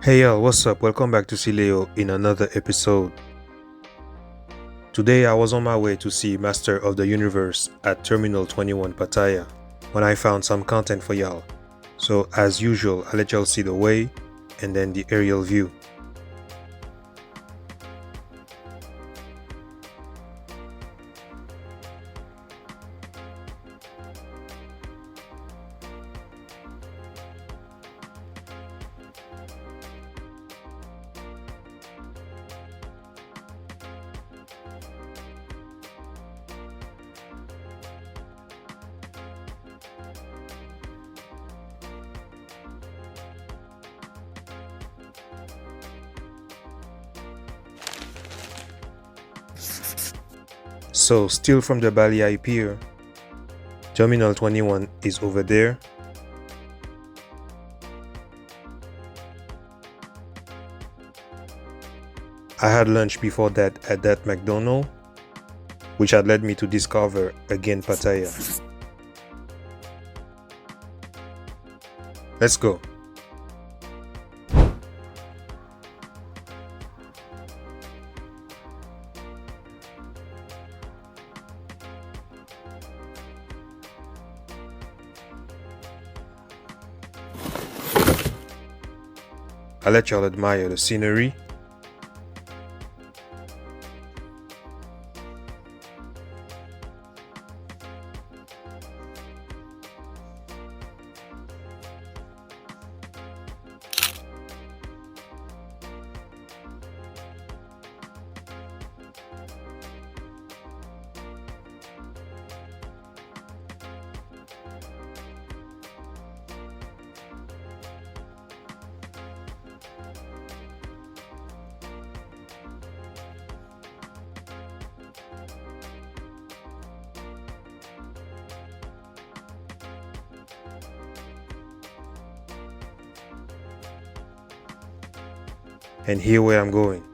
Hey y'all, what's up? Welcome back to Sileo in another episode. Today I was on my way to see Master of the Universe at Terminal 21 Pattaya when I found some content for y'all. So as usual, I'll let y'all see the way and then the aerial view. So still from the Bali Pier, Terminal 21 is over there. I had lunch before that at that McDonald's, which had led me to discover again Pattaya. Let's go. I'll let y'all admire the scenery. And here where I'm going.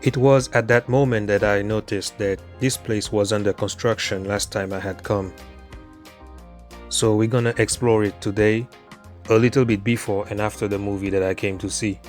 It was at that moment that I noticed that this place was under construction last time I had come. So we're gonna explore it today, a little bit before and after the movie that I came to see.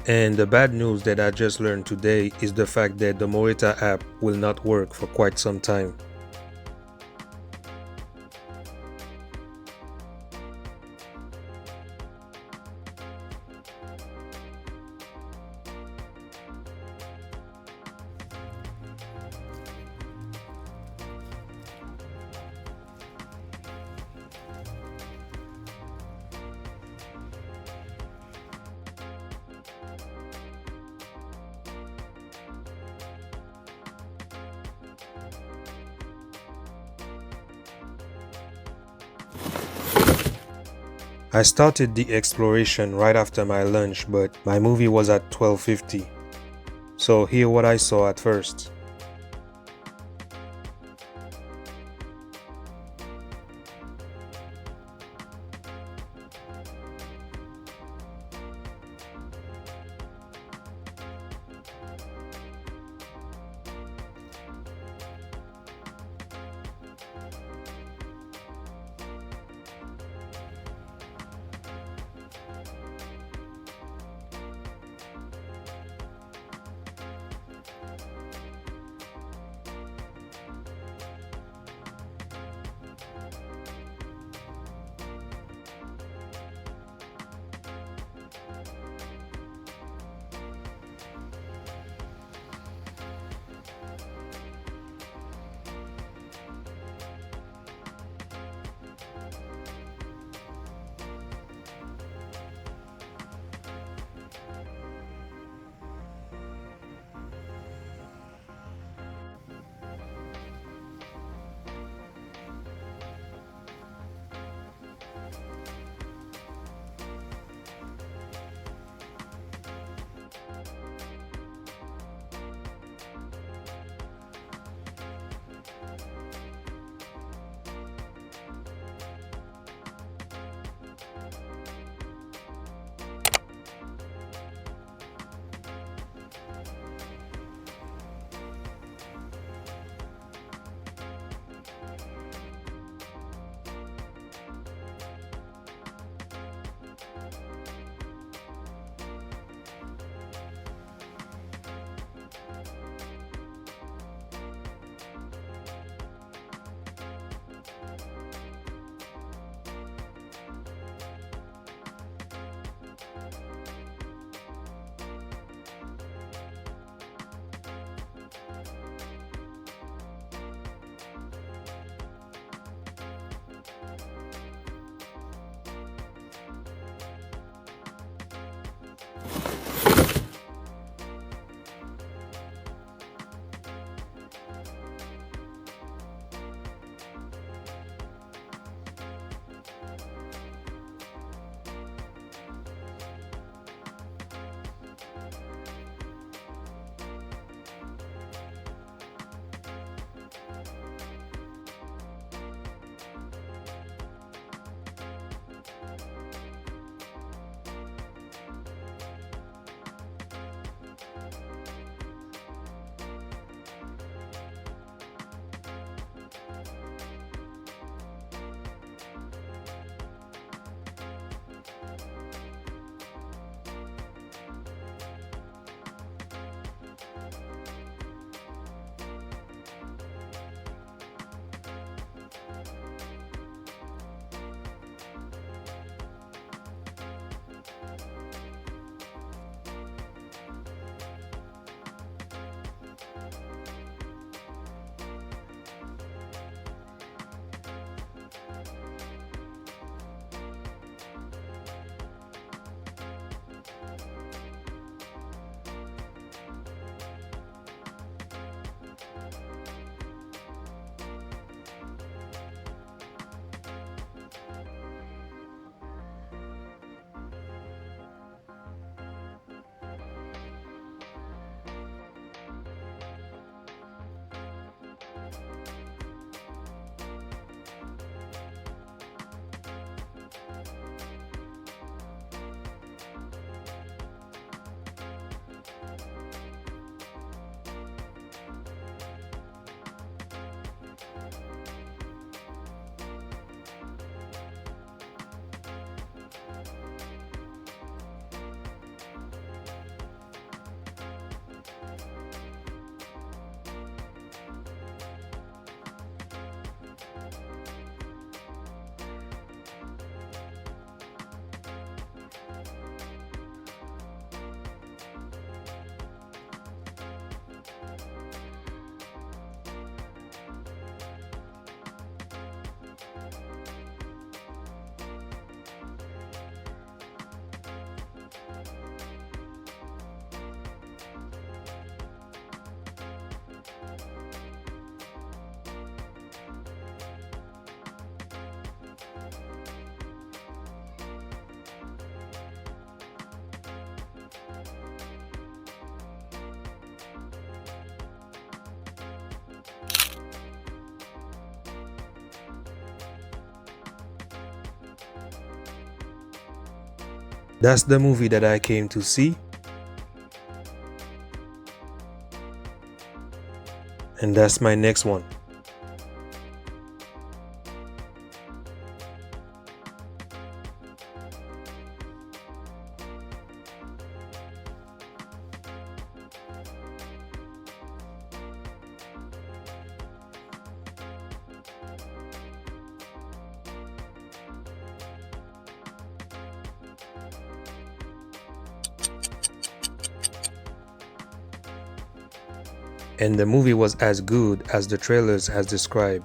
And the bad news that I just learned today is the fact that the Morita app will not work for quite some time. I started the exploration right after my lunch, but my movie was at 12:50. So here what I saw at first. That's the movie that I came to see, and that's my next one. And the movie was as good as the trailers has described.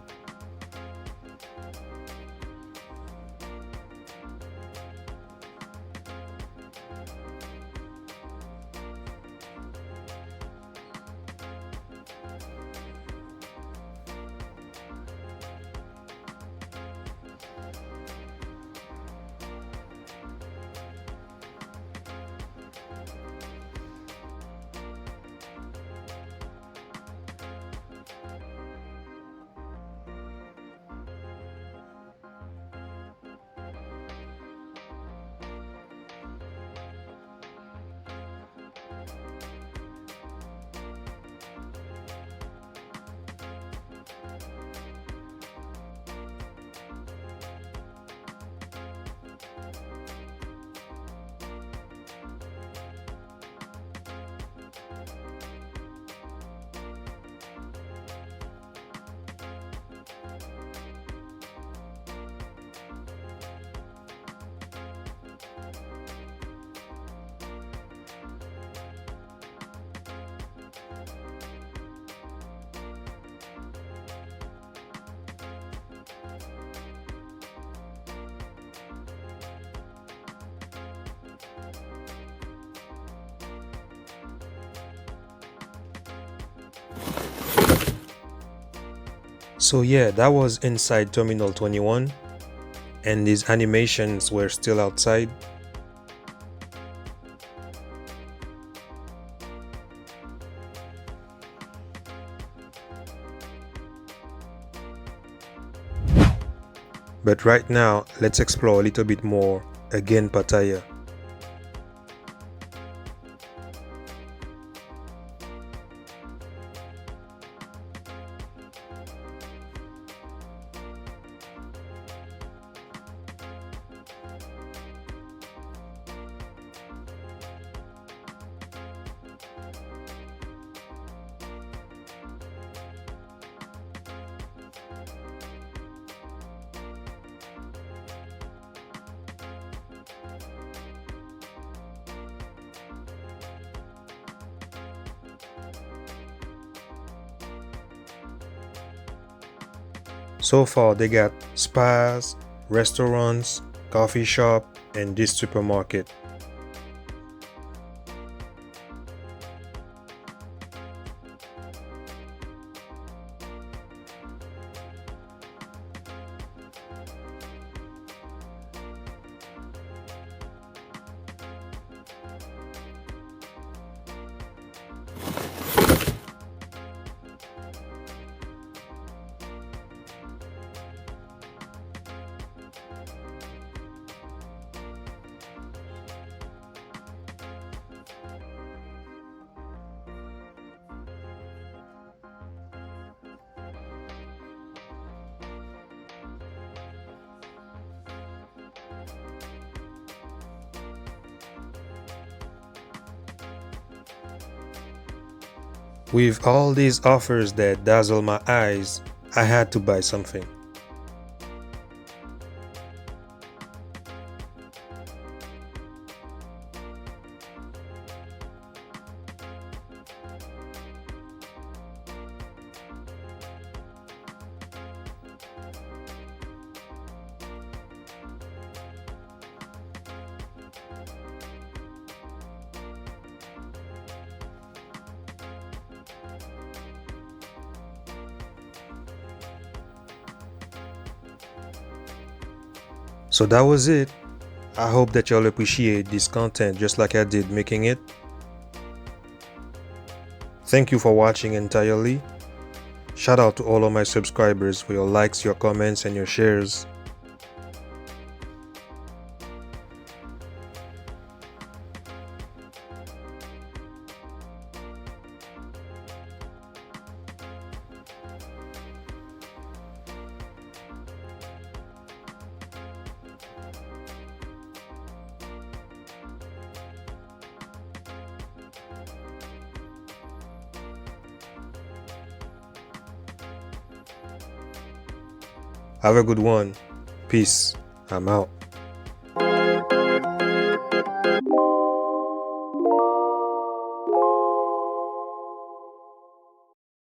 So yeah, that was inside Terminal 21, and these animations were still outside. But right now, let's explore a little bit more again Pattaya. So far they got spas, restaurants, coffee shop, and this supermarket. With all these offers that dazzle my eyes, I had to buy something. So that was it. I hope that y'all appreciate this content just like I did making it. Thank you for watching entirely. Shout out to all of my subscribers for your likes, your comments, and your shares. Have a good one. Peace. I'm out.